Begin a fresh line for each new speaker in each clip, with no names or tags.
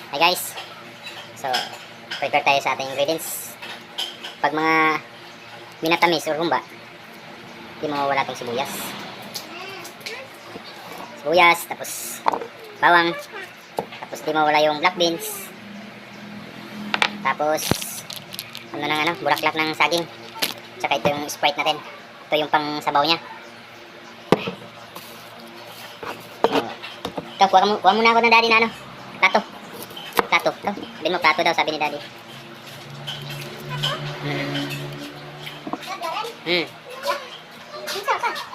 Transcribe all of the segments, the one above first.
Hi guys. So, prepare tayo sa ating ingredients. Pag mga minatamis o rumba, hindi mawawala itong sibuyas. Sibuyas, tapos bawang, tapos di mawawala yung black beans. Tapos, bulaklak ng saging. Tsaka ito yung Sprite natin. Ito yung pang sabaw niya. So, ito, kuha muna ako ng daddy na plato. Plato. Ito, sabihin mo plato daw, sabi ni daddy.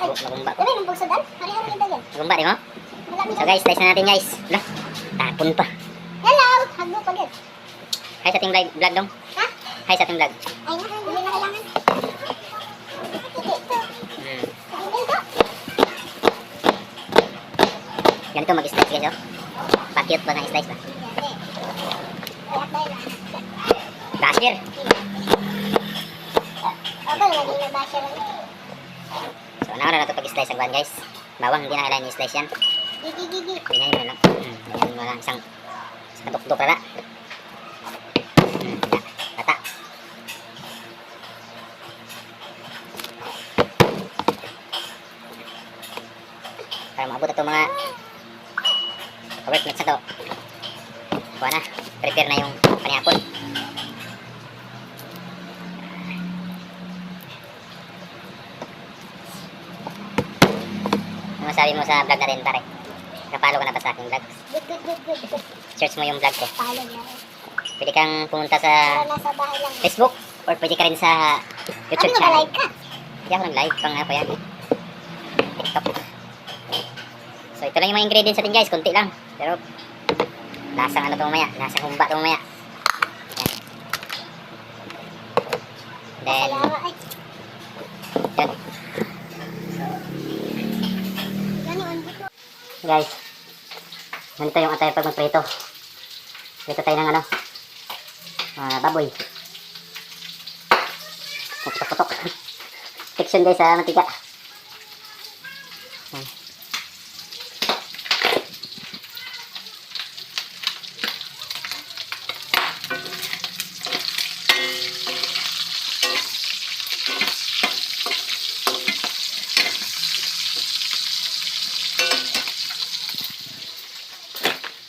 Nagumba ko. Nagumba, di mo? So guys, slice na natin guys. Wala, tapon pa.
Hello! Hagbo pa din.
Hi sa ating vlog dong.
Ha?
Hi sa ating vlog.
Ay na, hindi na kailangan.
Ganito mag-slice guys, oh. Pa-cute ba ng slice ba? Basher.
Aba, lagi na basher lang.
So, na ito pag-slice ang guys. Bawang, hindi na kailangan i-slice yan.
Gigi.
Ganyan mo lang. Ganyan mo lang isang katuk-tuk na. Tata. Para maabot ito mga workmates na to. Kuha na. Prepare na yung panihapon. Ano masabi mo sa vlog natin, pare? Nakapalo ka na ba sa aking vlog?
Good.
Search mo yung vlog ko.
Follow na.
Pwede kang pumunta sa
Para nasa bahay lang.
Facebook or pwede ka rin sa YouTube
Ano
channel.
naka-live ka?
Hindi ako nag-live. Pang ako yan. TikTok. So ito lang yung mga ingredients natin guys. Kunti lang. Pero lasang ano ito mamaya. Lasang humba ito mamaya. Yan. Then,
Salamat ay.
yun.
Ganoon dito.
Guys. Ganito yung atay pag magprito. Prito tayo ng baboy. Putok-putok. Friction guys sa mantika. Yan.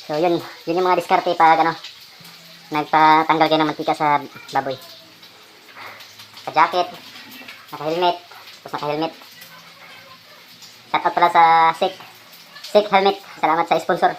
So yun yung mga diskarte pag nagpatanggal kayo ng mantika sa baboy. Naka-jacket, naka-helmet, tapos naka-helmet. Shoutout pala sa Sek Helmet. Salamat sa sponsor.